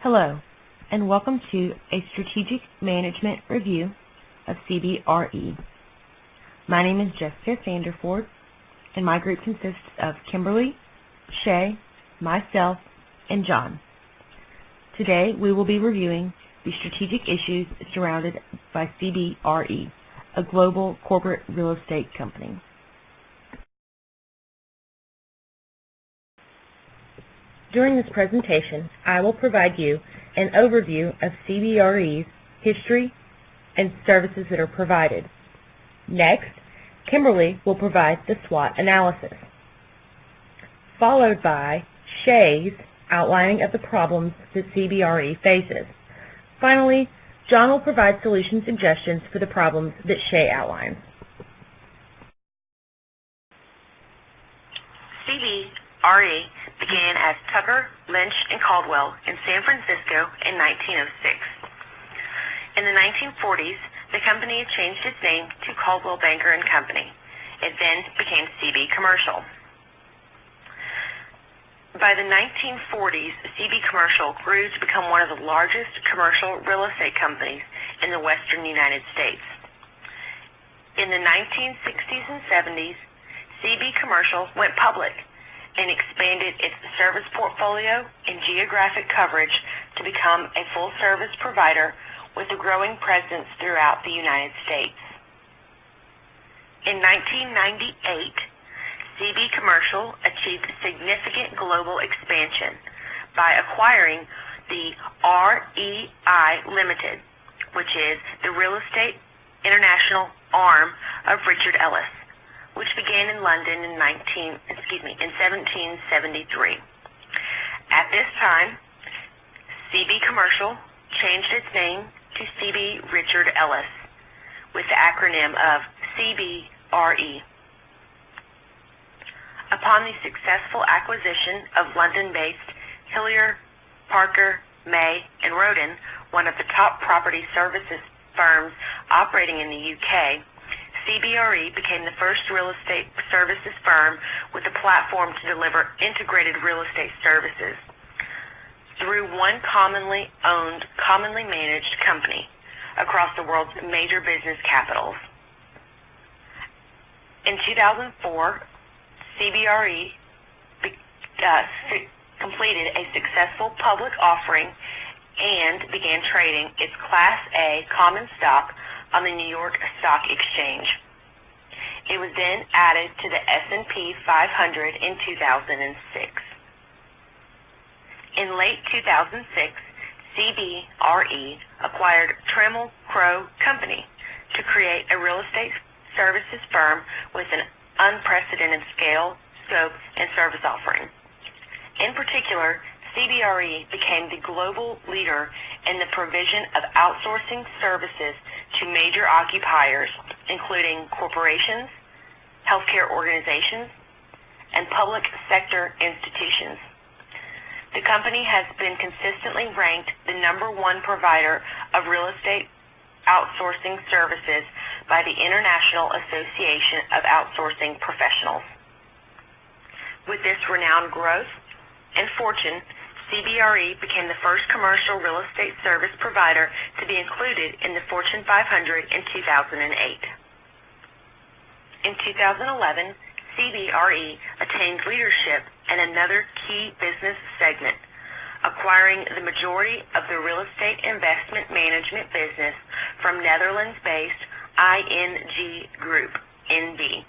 Hello, and welcome to a strategic management review of CBRE. My name is Jessica Sanderford, and my group consists of Kimberly, Shay, myself, and John. Today we will be reviewing the strategic issues surrounded by CBRE, a global corporate real estate company. During this presentation, I will provide you an overview of CBRE's history and services that are provided. Next, Kimberly will provide the SWOT analysis, followed by Shay's outlining of the problems that CBRE faces. Finally, John will provide solution suggestions for the problems that Shay outlines. CBRE began as Tucker, Lynch, and Caldwell in San Francisco in 1906. In the 1940s, the company had changed its name to Caldwell Banker and Company. It then became CB Commercial. By the 1940s, CB Commercial grew to become one of the largest commercial real estate companies in the western United States. In the 1960s and 70s, CB Commercial went public and expanded its service portfolio and geographic coverage to become a full-service provider with a growing presence throughout the United States. In 1998, CB Commercial achieved significant global expansion by acquiring the REI Limited, which is the Real Estate International arm of Richard Ellis, which began in London in 1773. At this time, CB Commercial changed its name to CB Richard Ellis with the acronym of CBRE. Upon the successful acquisition of London-based Hillier, Parker, May, and Roden, one of the top property services firms operating in the UK, CBRE became the first real estate services firm with a platform to deliver integrated real estate services through one commonly owned, commonly managed company across the world's major business capitals. In 2004, CBRE completed a successful public offering and began trading its Class A common stock on the New York Stock Exchange. It was then added to the S&P 500 in 2006. In late 2006, CBRE acquired Trammell Crow Company to create a real estate services firm with an unprecedented scale, scope, and service offering. In particular, CBRE became the global leader in the provision of outsourcing services to major occupiers, including corporations, healthcare organizations, and public sector institutions. The company has been consistently ranked the #1 provider of real estate outsourcing services by the International Association of Outsourcing Professionals. With this renowned growth and fortune, CBRE became the first commercial real estate service provider to be included in the Fortune 500 in 2008. In 2011, CBRE attained leadership in another key business segment, acquiring the majority of the real estate investment management business from Netherlands-based ING Group, NV.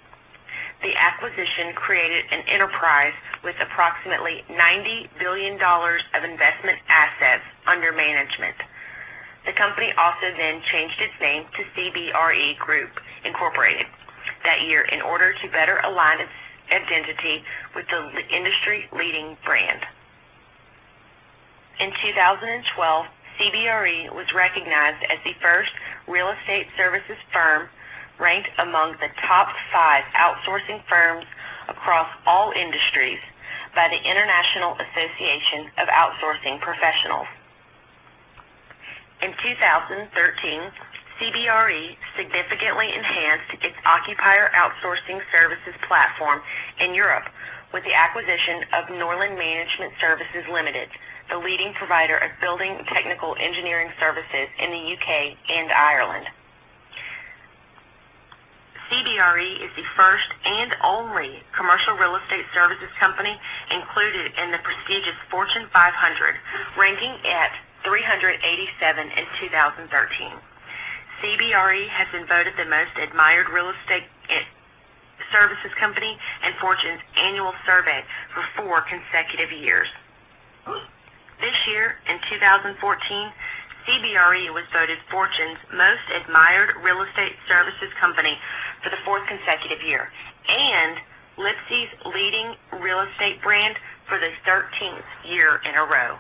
The acquisition created an enterprise with approximately $90 billion of investment assets under management. The company also then changed its name to CBRE Group, Incorporated, that year in order to better align its identity with the industry-leading brand. In 2012, CBRE was recognized as the first real estate services firm ranked among the top 5 outsourcing firms across all industries by the International Association of Outsourcing Professionals. In 2013, CBRE significantly enhanced its occupier outsourcing services platform in Europe with the acquisition of Norland Management Services Limited, the leading provider of building technical engineering services in the UK and Ireland. CBRE is the first and only commercial real estate services company included in the prestigious Fortune 500, ranking at 387 in 2013. CBRE has been voted the most admired real estate services company in Fortune's annual survey for 4 consecutive years. This year, in 2014, CBRE was voted Fortune's most admired real estate services company for the 4th consecutive year, and Lipsy's leading real estate brand for the 13th year in a row.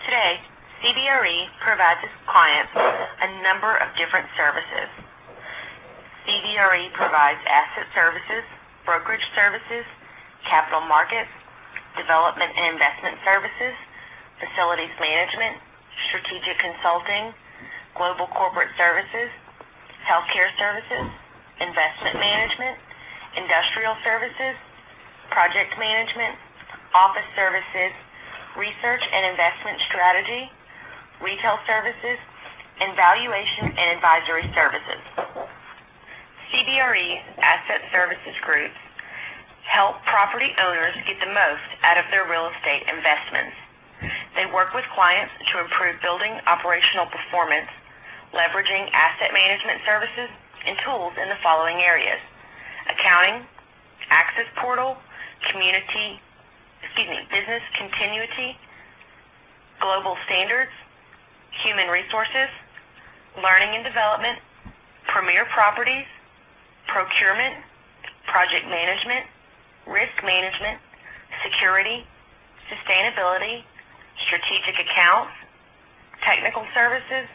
Today, CBRE provides its clients a number of different services. CBRE provides asset services, brokerage services, capital markets, development and investment services, facilities management, strategic consulting, global corporate services, healthcare services, investment management, industrial services, project management, office services, research and investment strategy, retail services, and valuation and advisory services. CBRE's asset services groups help property owners get the most out of their real estate investments. They work with clients to improve building operational performance, leveraging asset management services and tools in the following areas: accounting, access portal, business continuity, global standards, human resources, learning and development, premier properties, procurement, project management, risk management, security, sustainability, strategic accounts, technical services,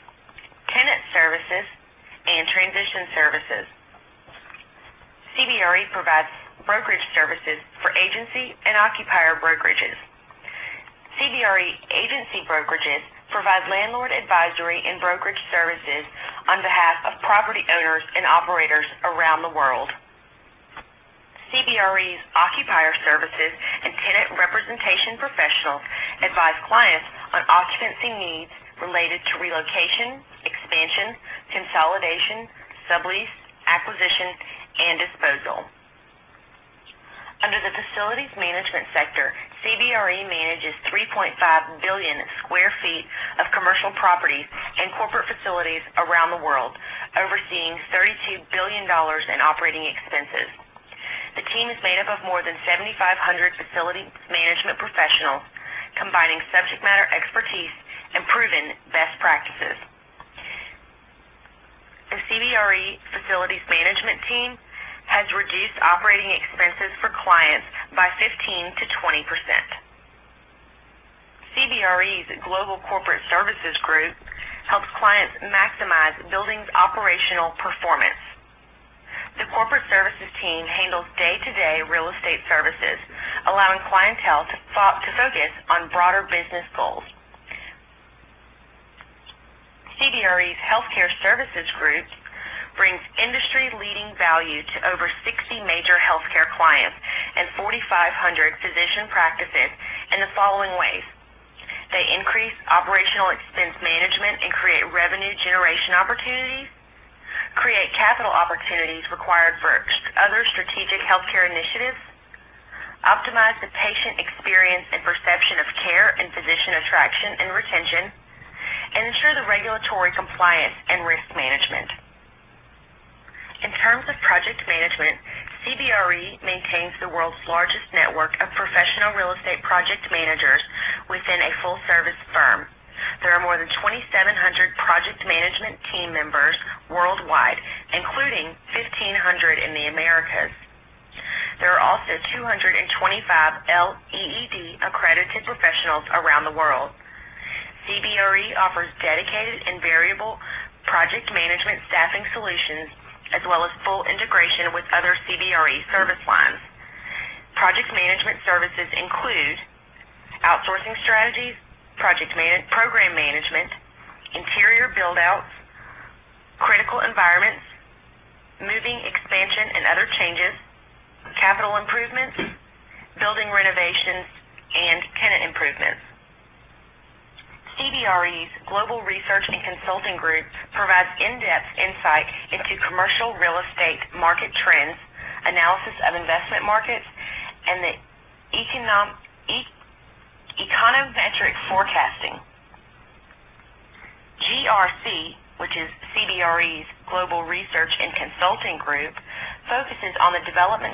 tenant services, and transition services. CBRE provides brokerage services for agency and occupier brokerages. CBRE agency brokerages provide landlord advisory and brokerage services on behalf of property owners and operators around the world. CBRE's occupier services and tenant representation professionals advise clients on occupancy needs related to relocation, expansion, consolidation, sublease, acquisition, and disposal. Under the facilities management sector, CBRE manages 3.5 billion square feet of commercial properties and corporate facilities around the world, overseeing $32 billion in operating expenses. The team is made up of more than 7,500 facilities management professionals, combining subject matter expertise and proven best practices. The CBRE facilities management team has reduced operating expenses for clients by 15 to 20%. CBRE's Global Corporate Services Group helps clients maximize buildings' operational performance. The corporate services team handles day-to-day real estate services, allowing clientele to focus on broader business goals. CBRE's Healthcare Services Group brings industry-leading value to over 60 major healthcare clients and 4,500 physician practices in the following ways. They increase operational expense management and create revenue generation opportunities, create capital opportunities required for other strategic healthcare initiatives, optimize the patient experience and perception of care and physician attraction and retention, and ensure the regulatory compliance and risk management. In terms of project management, CBRE maintains the world's largest network of professional real estate project managers within a full-service firm. There are more than 2,700 project management team members worldwide, including 1,500 in the Americas. There are also 225 LEED accredited professionals around the world. CBRE offers dedicated and variable project management staffing solutions, as well as full integration with other CBRE service lines. Project management services include outsourcing strategies, program management, interior build-outs, critical environments, moving expansion and other changes, capital improvements, building renovations, and tenant improvements. CBRE's Global Research and Consulting Group provides in-depth insight into commercial real estate market trends, analysis of investment markets, and the econometric forecasting. GRC, which is CBRE's Global Research and Consulting Group, focuses on the development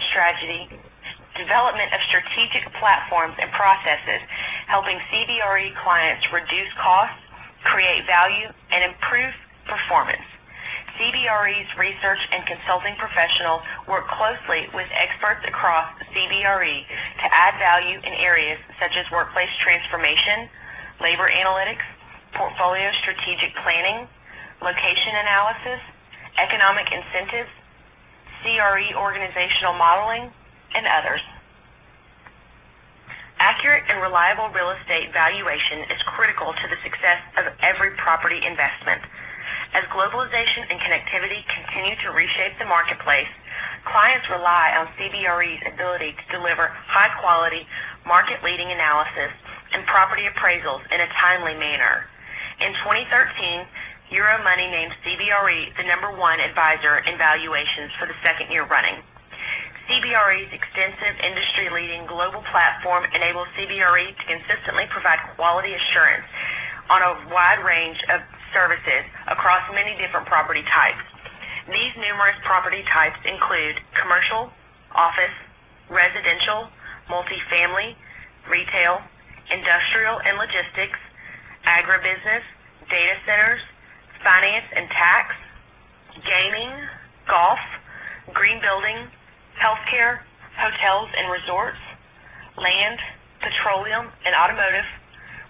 of strategic platforms and processes, helping CBRE clients reduce costs, create value, and improve performance. CBRE's research and consulting professionals work closely with experts across CBRE to add value in areas such as workplace transformation, labor analytics, portfolio strategic planning, location analysis, economic incentives, CRE organizational modeling, and others. Accurate and reliable real estate valuation is critical to the success of every property investment. As globalization and connectivity continue to reshape the marketplace, clients rely on CBRE's ability to deliver high-quality, market-leading analysis and property appraisals in a timely manner. In 2013, Euromoney named CBRE the #1 advisor in valuations for the second year running. CBRE's extensive industry-leading global platform enables CBRE to consistently provide quality assurance on a wide range of services across many different property types. These numerous property types include commercial, office, residential, multifamily, retail, industrial and logistics, agribusiness, data centers, finance and tax, gaming, golf, green building, healthcare, hotels and resorts, land, petroleum and automotive,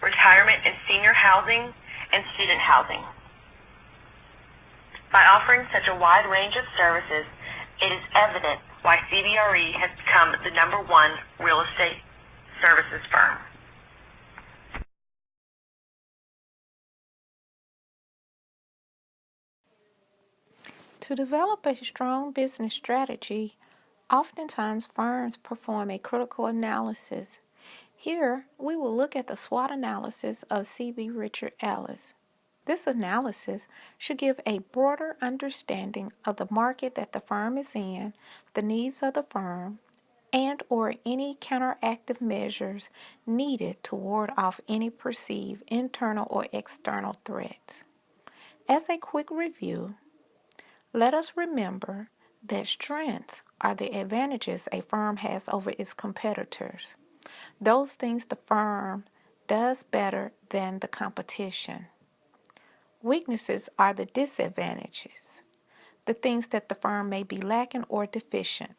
retirement and senior housing, and student housing. By offering such a wide range of services, it is evident why CBRE has become the #1 real estate services firm. To develop a strong business strategy, oftentimes firms perform a critical analysis. Here, we will look at the SWOT analysis of C.B. Richard Ellis. This analysis should give a broader understanding of the market that the firm is in, the needs of the firm, and or any counteractive measures needed to ward off any perceived internal or external threats. As a quick review, let us remember that strengths are the advantages a firm has over its competitors, those things the firm does better than the competition. Weaknesses are the disadvantages, the things that the firm may be lacking or deficient,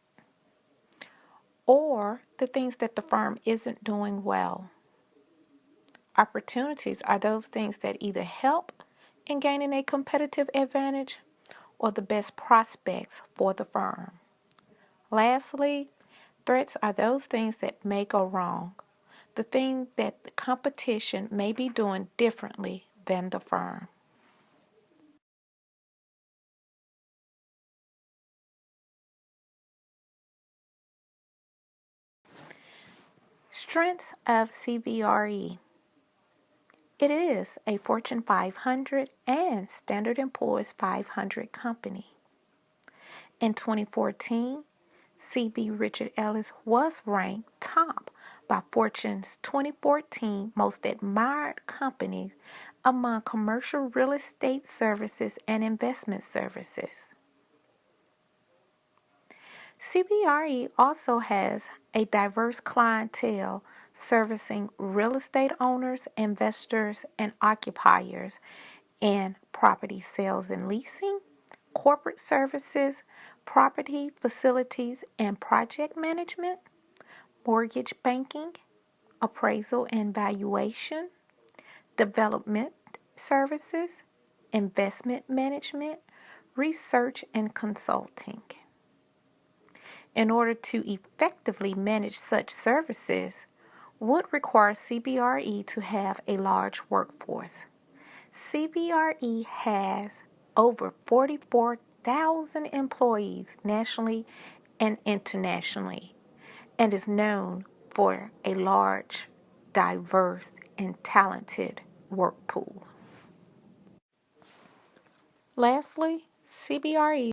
or the things that the firm isn't doing well. Opportunities are those things that either help in gaining a competitive advantage or the best prospects for the firm. Lastly, threats are those things that may go wrong, the thing that the competition may be doing differently than the firm. Strengths of CBRE. It is a Fortune 500 and Standard & Poor's 500 company. In 2014, C.B. Richard Ellis was ranked top by Fortune's 2014 Most Admired Companies among commercial real estate services and investment services. CBRE also has a diverse clientele servicing real estate owners, investors, and occupiers in property sales and leasing, corporate services, property, facilities, and project management, mortgage banking, appraisal and valuation, development services, investment management, research, and consulting. In order to effectively manage such services, would require CBRE to have a large workforce. CBRE has over 44,000 employees nationally and internationally, and is known for a large, diverse, and talented work pool. Lastly, CBRE.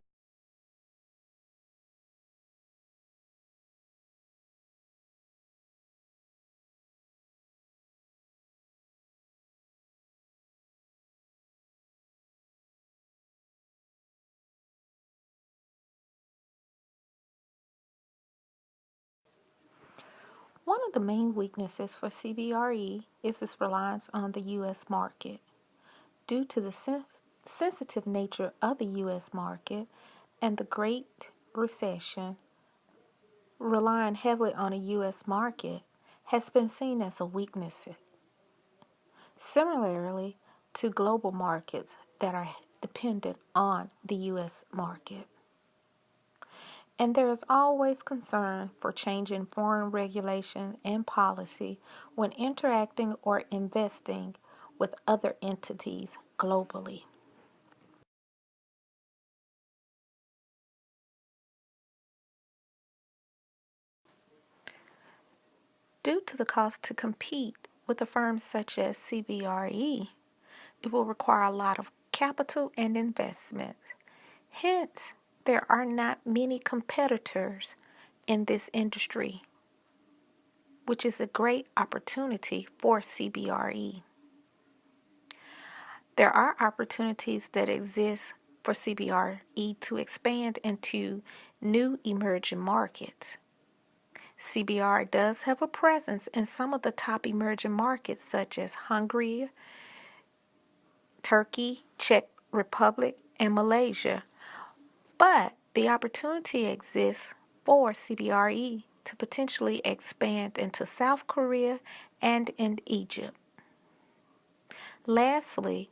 One of the main weaknesses for CBRE is its reliance on the U.S. market. Due to the sensitive nature of the U.S. market and the Great Recession, relying heavily on a U.S. market has been seen as a weakness. Similarly to global markets that are dependent on the U.S. market. And there is always concern for changing foreign regulation and policy when interacting or investing with other entities globally. Due to the cost to compete with a firm such as CBRE, it will require a lot of capital and investment. Hence, there are not many competitors in this industry, which is a great opportunity for CBRE. There are opportunities that exist for CBRE to expand into new emerging markets. CBR does have a presence in some of the top emerging markets such as Hungary, Turkey, Czech Republic, and Malaysia. But the opportunity exists for CBRE to potentially expand into South Korea and in Egypt. Lastly,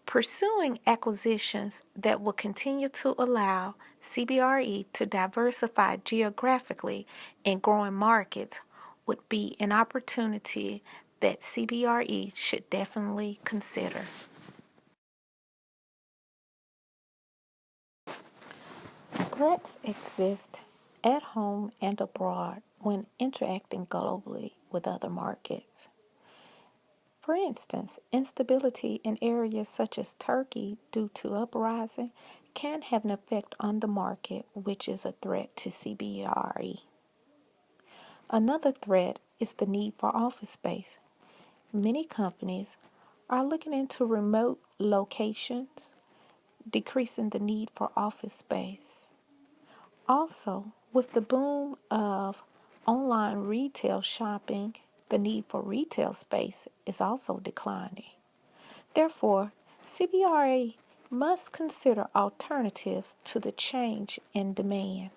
pursuing acquisitions that will continue to allow CBRE to diversify geographically in growing markets would be an opportunity that CBRE should definitely consider. Threats exist at home and abroad when interacting globally with other markets. For instance, instability in areas such as Turkey due to uprising can have an effect on the market, which is a threat to CBRE. Another threat is the need for office space. Many companies are looking into remote locations, decreasing the need for office space. Also, with the boom of online retail shopping, the need for retail space is also declining. Therefore, CBRE must consider alternatives to the change in demand.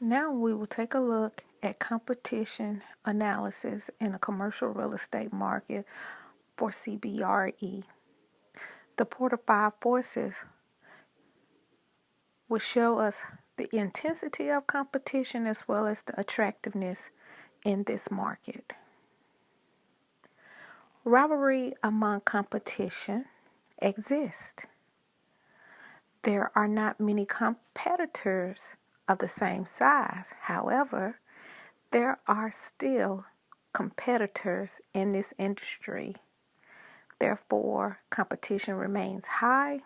Now we will take a look at competition analysis in a commercial real estate market for CBRE. The Porter 5 forces will show us the intensity of competition as well as the attractiveness in this market. Rivalry among competition exists. There are not many competitors of the same size. However, there are still competitors in this industry. Therefore, competition remains high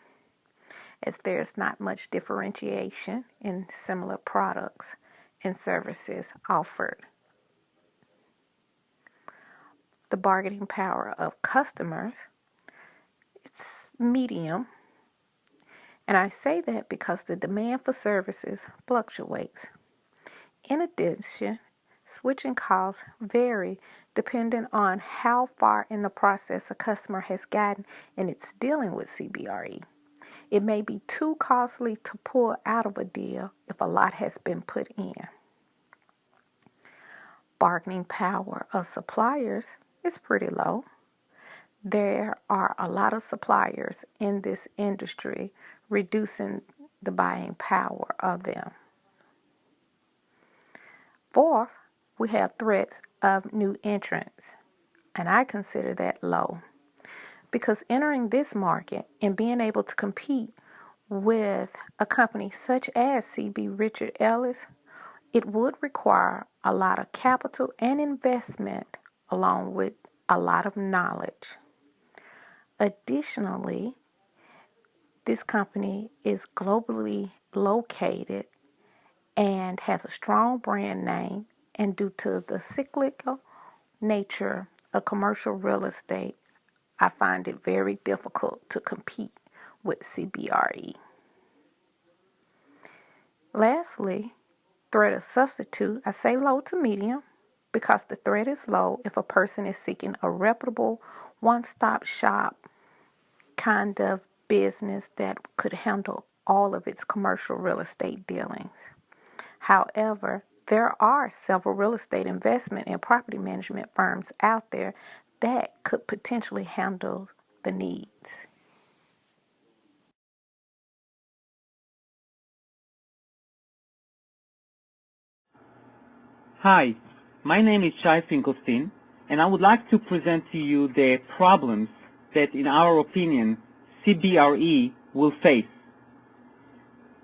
as there's not much differentiation in similar products and services offered. The bargaining power of customers, it's medium. And I say that because the demand for services fluctuates. In addition, switching costs vary depending on how far in the process a customer has gotten in its dealing with CBRE. It may be too costly to pull out of a deal if a lot has been put in. Bargaining power of suppliers is pretty low. There are a lot of suppliers in this industry, reducing the buying power of them. Fourth, we have threats of new entrants, and I consider that low because entering this market and being able to compete with a company such as CB Richard Ellis, it would require a lot of capital and investment along with a lot of knowledge. Additionally, this company is globally located and has a strong brand name, and due to the cyclical nature of commercial real estate, I find it very difficult to compete with CBRE. Lastly, threat of substitute, I say low to medium because the threat is low if a person is seeking a reputable one-stop shop kind of business that could handle all of its commercial real estate dealings. However, there are several real estate investment and property management firms out there that could potentially handle the needs. Hi, my name is Shai Finkelstein, and I would like to present to you the problems that, in our opinion, CBRE will face.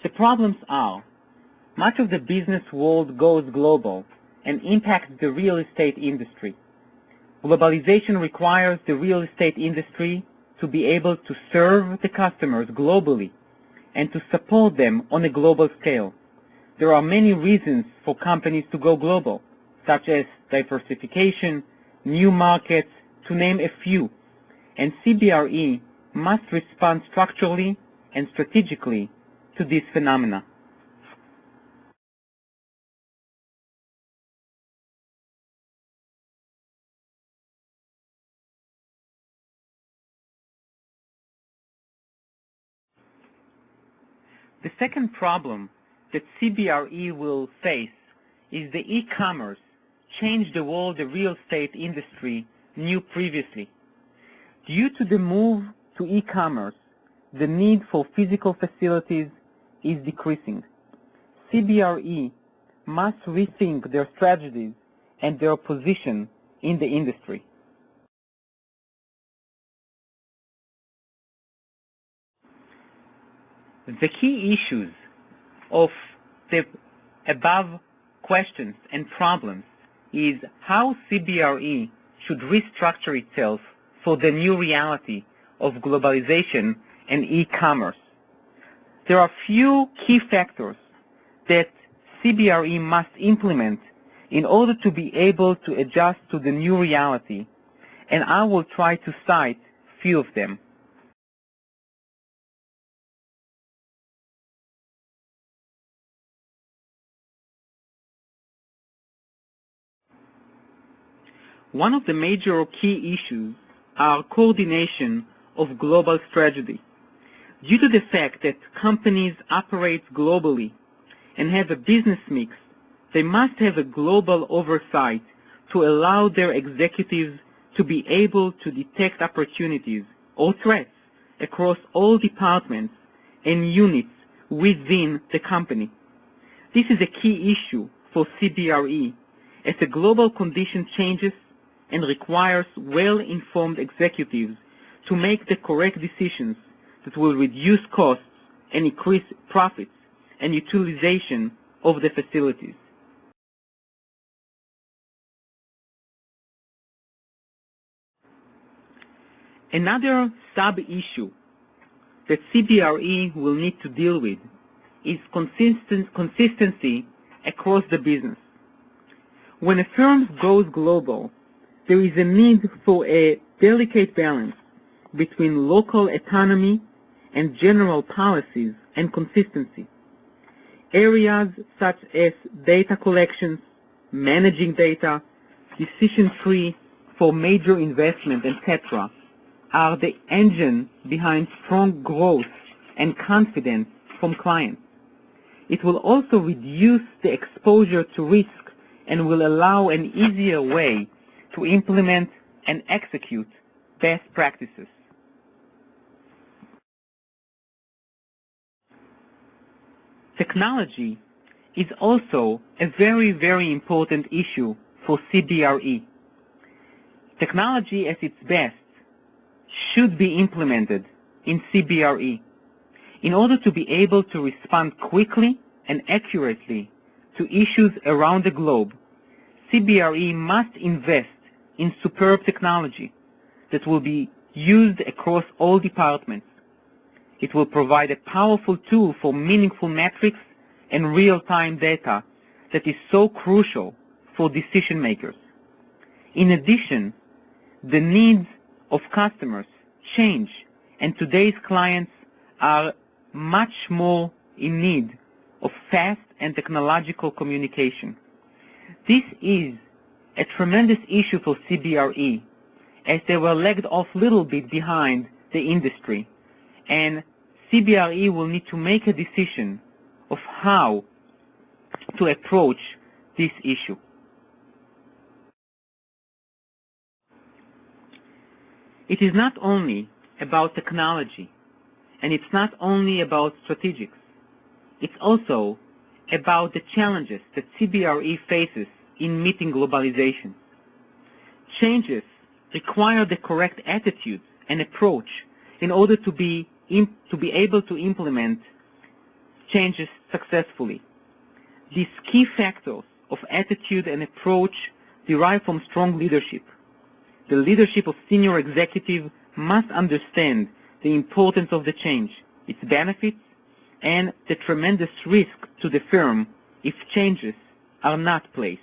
The problems are, much of the business world goes global and impacts the real estate industry. Globalization requires the real estate industry to be able to serve the customers globally and to support them on a global scale. There are many reasons for companies to go global, such as diversification, new markets, to name a few, and CBRE must respond structurally and strategically to these phenomena. The second problem that CBRE will face is the e-commerce changed the world the real estate industry knew previously. Due to the move to e-commerce, the need for physical facilities is decreasing. CBRE must rethink their strategies and their position in the industry. The key issues of the above questions and problems is how CBRE should restructure itself for the new reality of globalization and e-commerce. There are few key factors that CBRE must implement in order to be able to adjust to the new reality, and I will try to cite few of them. One of the major key issues are coordination of global strategy. Due to the fact that companies operate globally and have a business mix, they must have a global oversight to allow their executives to be able to detect opportunities or threats across all departments and units within the company. This is a key issue for CBRE as the global condition changes and requires well-informed executives to make the correct decisions that will reduce costs and increase profits and utilization of the facilities. Another sub-issue that CBRE will need to deal with is consistency across the business. When a firm goes global, there is a need for a delicate balance between local autonomy and general policies and consistency. Areas such as data collections, managing data, decision tree for major investment, etc., are the engine behind strong growth and confidence from clients. It will also reduce the exposure to risk and will allow an easier way to implement and execute best practices. Technology is also a very, very important issue for CBRE. Technology at its best should be implemented in CBRE in order to be able to respond quickly and accurately to issues around the globe. CBRE must invest in superb technology that will be used across all departments. It will provide a powerful tool for meaningful metrics and real-time data that is so crucial for decision makers. In addition, the needs of customers change, and today's clients are much more in need of fast and technological communication. This is a tremendous issue for CBRE, as they were lagged off a little bit behind the industry, and CBRE will need to make a decision of how to approach this issue. It is not only about technology, and it's not only about strategics. It's also about the challenges that CBRE faces in meeting globalization. Changes require the correct attitude and approach in order to be able to implement changes successfully. These key factors of attitude and approach derive from strong leadership. The leadership of senior executives must understand the importance of the change, its benefits, and the tremendous risk to the firm if changes are not placed.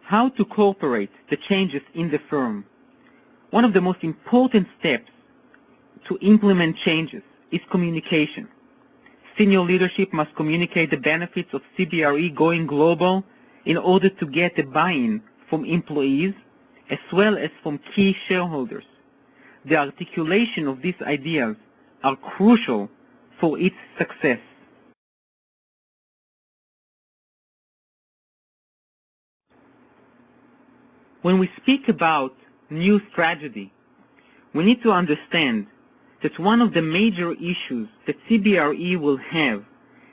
How to incorporate the changes in the firm. One of the most important steps to implement changes is communication. Senior leadership must communicate the benefits of CBRE going global in order to get the buy-in from employees as well as from key shareholders. The articulation of these ideas are crucial for its success. When we speak about new strategy, we need to understand that one of the major issues that CBRE will have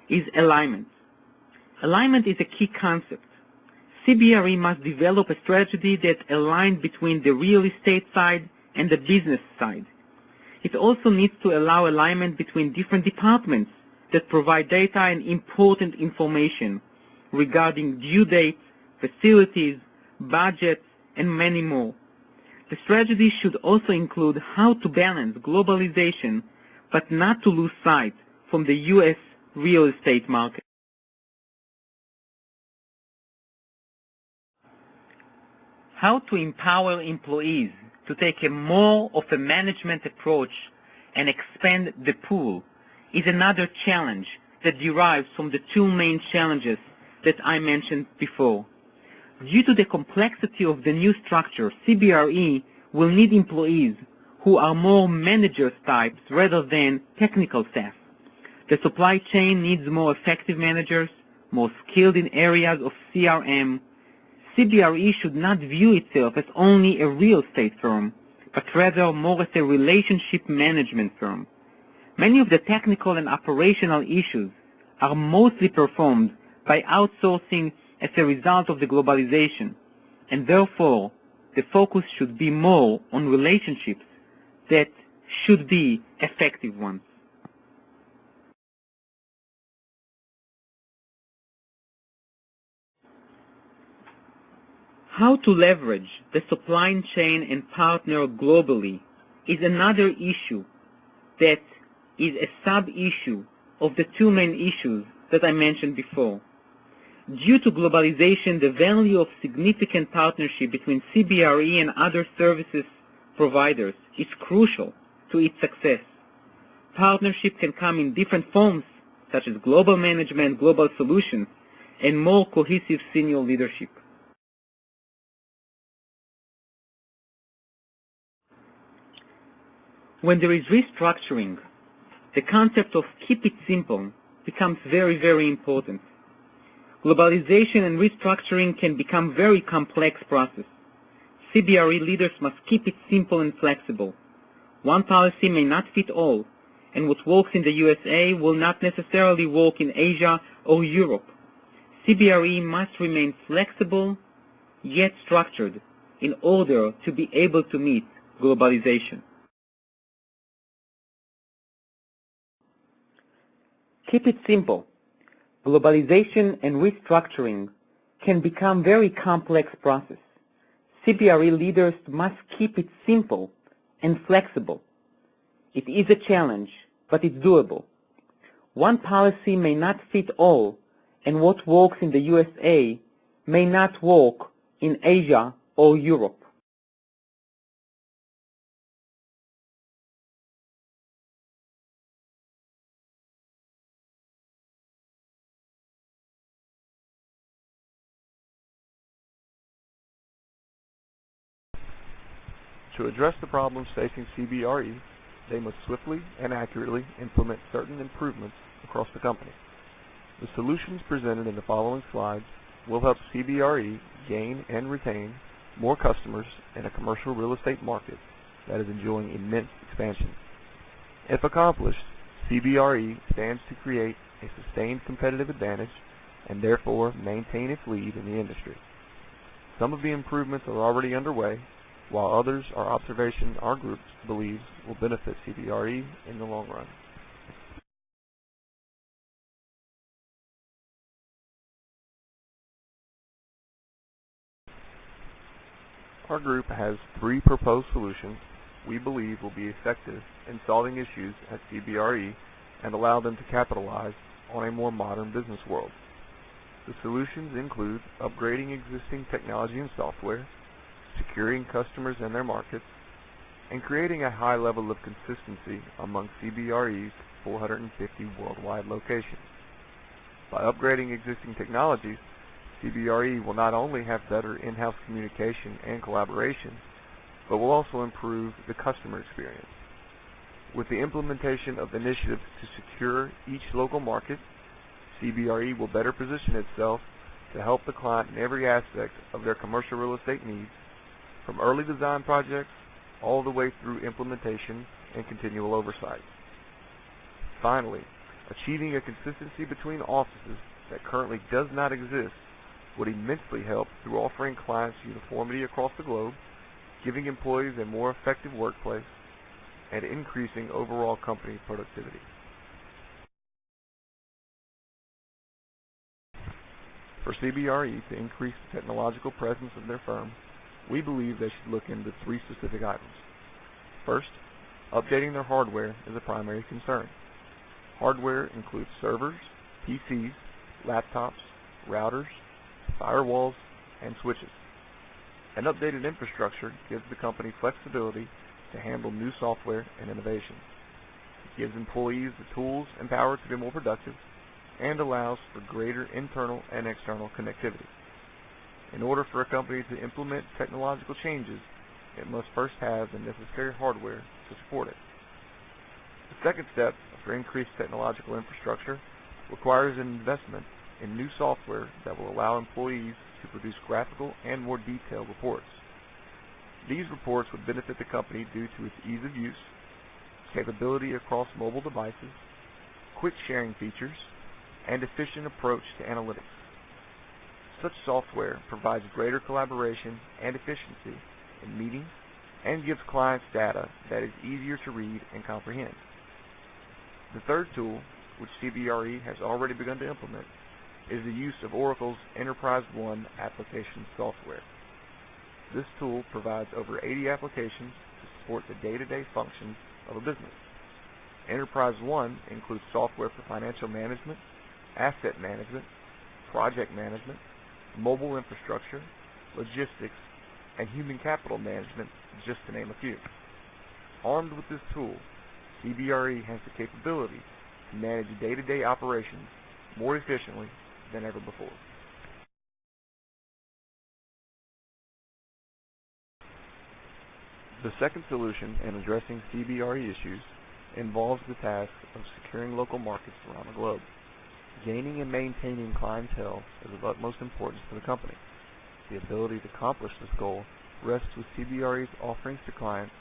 is alignment. Alignment is a key concept. CBRE must develop a strategy that aligns between the real estate side and the business side. It also needs to allow alignment between different departments that provide data and important information regarding due dates, facilities, budgets, and many more. The strategy should also include how to balance globalization, but not to lose sight from the U.S. real estate market. How to empower employees to take a more of a management approach and expand the pool is another challenge that derives from the two main challenges that I mentioned before. Due to the complexity of the new structure, CBRE will need employees who are more managers types rather than technical staff. The supply chain needs more effective managers, more skilled in areas of CRM. CBRE should not view itself as only a real estate firm, but rather more as a relationship management firm. Many of the technical and operational issues are mostly performed by outsourcing as a result of the globalization, and therefore the focus should be more on relationships that should be effective ones. How to leverage the supply chain and partner globally is another issue that is a sub-issue of the two main issues that I mentioned before. Due to globalization, the value of significant partnership between CBRE and other services providers is crucial to its success. Partnership can come in different forms, such as global management, global solutions, and more cohesive senior leadership. When there is restructuring, the concept of keep it simple becomes very, very important. Globalization and restructuring can become very complex process. CBRE leaders must keep it simple and flexible. One policy may not fit all, and what works in the USA will not necessarily work in Asia or Europe. CBRE must remain flexible yet structured in order to be able to meet globalization. Keep it simple. Globalization and restructuring can become very complex process. CBRE leaders must keep it simple and flexible. It is a challenge, but it's doable. One policy may not fit all, and what works in the USA may not work in Asia or Europe. To address the problems facing CBRE, they must swiftly and accurately implement certain improvements across the company. The solutions presented in the following slides will help CBRE gain and retain more customers in a commercial real estate market that is enjoying immense expansion. If accomplished, CBRE stands to create a sustained competitive advantage and therefore maintain its lead in the industry. Some of the improvements are already underway, while others are observations our group believes will benefit CBRE in the long run. Our group has 3 proposed solutions we believe will be effective in solving issues at CBRE and allow them to capitalize on a more modern business world. The solutions include upgrading existing technology and software, securing customers in their markets, and creating a high level of consistency among CBRE's 450 worldwide locations. By upgrading existing technologies, CBRE will not only have better in-house communication and collaboration, but will also improve the customer experience. With the implementation of initiatives to secure each local market, CBRE will better position itself to help the client in every aspect of their commercial real estate needs, from early design projects all the way through implementation and continual oversight. Finally, achieving a consistency between offices that currently does not exist would immensely help through offering clients uniformity across the globe, giving employees a more effective workplace, and increasing overall company productivity. For CBRE to increase the technological presence of their firm, we believe they should look into 3 specific items. First, updating their hardware is a primary concern. Hardware includes servers, PCs, laptops, routers, firewalls, and switches. An updated infrastructure gives the company flexibility to handle new software and innovation. It gives employees the tools and power to be more productive and allows for greater internal and external connectivity. In order for a company to implement technological changes, it must first have the necessary hardware to support it. The second step for increased technological infrastructure requires an investment in new software that will allow employees to produce graphical and more detailed reports. These reports would benefit the company due to its ease of use, capability across mobile devices, quick sharing features, and efficient approach to analytics. Such software provides greater collaboration and efficiency in meetings and gives clients data that is easier to read and comprehend. The third tool, which CBRE has already begun to implement, is the use of Oracle's Enterprise One application software. This tool provides over 80 applications to support the day-to-day functions of a business. Enterprise One includes software for financial management, asset management, project management, mobile infrastructure, logistics, and human capital management, just to name a few. Armed with this tool, CBRE has the capability to manage day-to-day operations more efficiently than ever before. The second solution in addressing CBRE issues involves the task of securing local markets around the globe. Gaining and maintaining clientele is of utmost importance to the company. The ability to accomplish this goal rests with CBRE's offerings to clients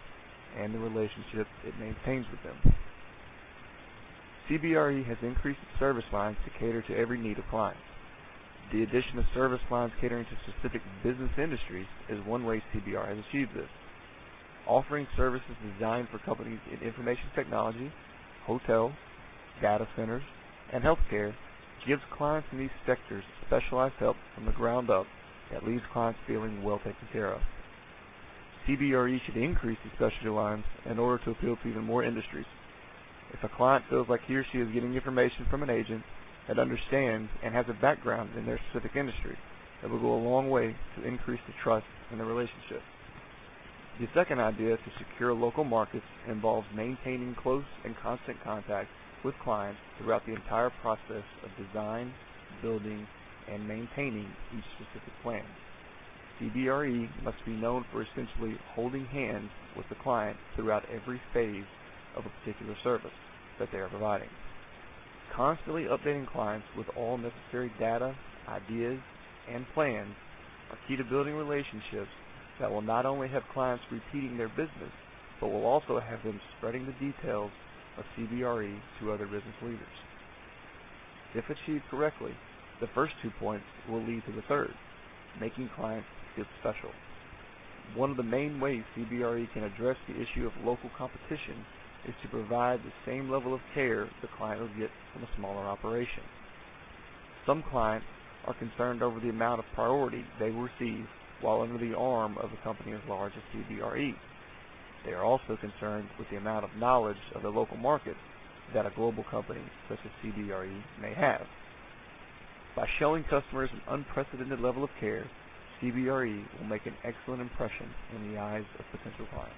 and the relationship it maintains with them. CBRE has increased its service lines to cater to every need of clients. The addition of service lines catering to specific business industries is one way CBR has achieved this. Offering services designed for companies in information technology, hotels, data centers, and healthcare gives clients in these sectors specialized help from the ground up that leaves clients feeling well taken care of. CBRE should increase these specialty lines in order to appeal to even more industries. If a client feels like he or she is getting information from an agent that understands and has a background in their specific industry, it will go a long way to increase the trust in the relationship. The second idea to secure local markets involves maintaining close and constant contact with clients throughout the entire process of design, building, and maintaining each specific plan. CBRE must be known for essentially holding hands with the client throughout every phase of a particular service that they are providing. Constantly updating clients with all necessary data, ideas, and plans are key to building relationships that will not only have clients repeating their business, but will also have them spreading the details of CBRE to other business leaders. If achieved correctly, the first 2 points will lead to the third, making clients feel special. One of the main ways CBRE can address the issue of local competition is to provide the same level of care the client would get from a smaller operation. Some clients are concerned over the amount of priority they will receive while under the arm of a company as large as CBRE. They are also concerned with the amount of knowledge of the local market that a global company such as CBRE may have. By showing customers an unprecedented level of care, CBRE will make an excellent impression in the eyes of potential clients.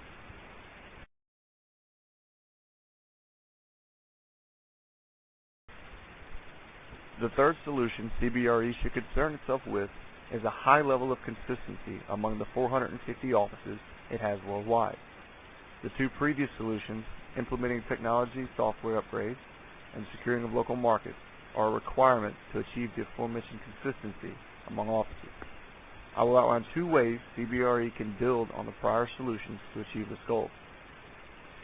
The third solution CBRE should concern itself with is a high level of consistency among the 450 offices it has worldwide. The two previous solutions, implementing technology software upgrades and securing of local markets, are a requirement to achieve the aforementioned consistency among offices. I will outline 2 ways CBRE can build on the prior solutions to achieve this goal.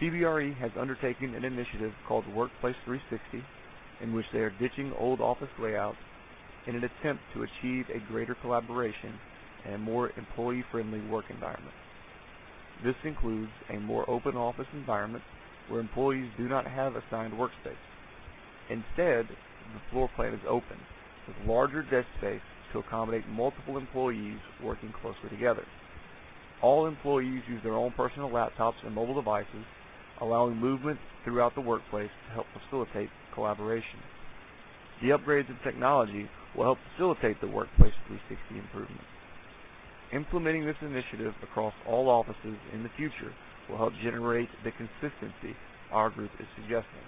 CBRE has undertaken an initiative called Workplace 360, in which they are ditching old office layouts in an attempt to achieve a greater collaboration and a more employee-friendly work environment. This includes a more open office environment where employees do not have assigned workspace. Instead, the floor plan is open, with larger desk space to accommodate multiple employees working closely together. All employees use their own personal laptops and mobile devices, allowing movement throughout the workplace to help facilitate collaboration. The upgrades in technology will help facilitate the Workplace 360 improvements. Implementing this initiative across all offices in the future will help generate the consistency our group is suggesting.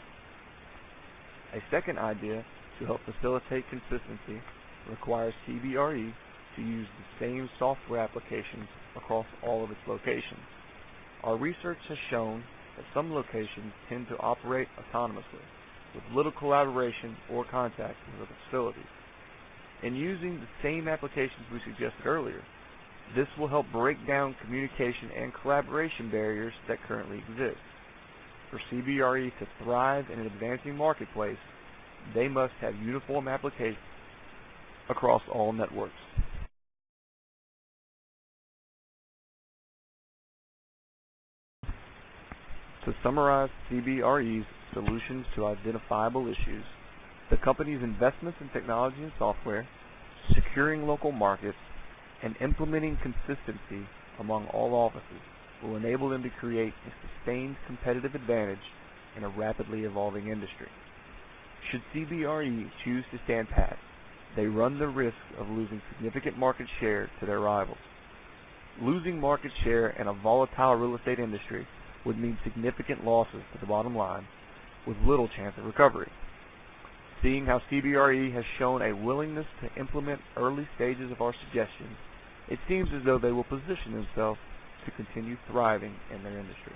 A second idea to help facilitate consistency requires CBRE to use the same software applications across all of its locations. Our research has shown that some locations tend to operate autonomously, with little collaboration or contact with other facilities. In using the same applications we suggested earlier, this will help break down communication and collaboration barriers that currently exist. For CBRE to thrive in an advancing marketplace, they must have uniform applications across all networks. To summarize CBRE's solutions to identifiable issues, the company's investments in technology and software, securing local markets, and implementing consistency among all offices will enable them to create a sustained competitive advantage in a rapidly evolving industry. Should CBRE choose to stand pat, they run the risk of losing significant market share to their rivals. Losing market share in a volatile real estate industry would mean significant losses to the bottom line with little chance of recovery. Seeing how CBRE has shown a willingness to implement early stages of our suggestions, it seems as though they will position themselves to continue thriving in their industry.